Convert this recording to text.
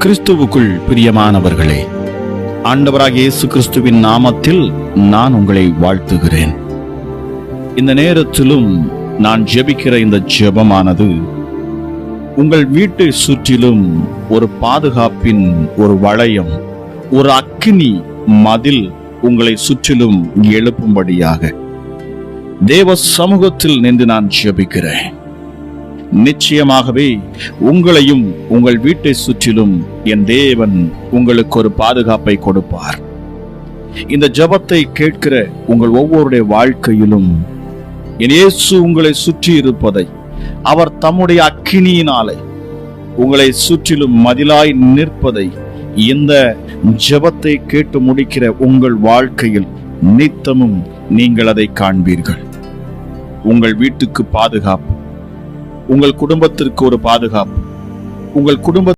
கிறிஸ்துவுக்குள் பிரியமானவர்களே, ஆண்டவராகிய இயேசு கிறிஸ்துவின் நாமத்தில் நான் உங்களை வாழ்த்துகிறேன். இந்த நேரத்திலும் நான் ஜெபிக்கிற இந்த ஜெபமானது உங்கள் வீட்டை சுற்றிலும் ஒரு பாதுகாப்பின் ஒரு வளையம், ஒரு அக்கினி மதில் உங்களை சுற்றிலும் எழுப்பும்படியாக தேவ சமூகத்தில் நின்று நான் ஜெபிக்கிறேன். நிச்சயமாகவே உங்களையும் உங்கள் வீட்டை சுற்றிலும் என் தேவன் உங்களுக்கு ஒரு பாதுகாப்பை கொடுப்பார். இந்த ஜெபத்தை கேட்கிற உங்கள் ஒவ்வொருடைய வாழ்க்கையிலும் என் இயேசு உங்களை சுற்றி இருப்பதை, அவர் தம்முடைய அக்கினியினாலே உங்களை சுற்றிலும் மதிலாய் நிற்பதை இந்த ஜெபத்தை கேட்டு முடிக்கிற உங்கள் வாழ்க்கையில் நித்தமும் நீங்கள் அதை காண்பீர்கள். உங்கள் வீட்டுக்கு பாதுகாப்பு, உங்கள் குடும்பத்திற்கு ஒரு பாதுகாப்பு, உங்கள் குடும்ப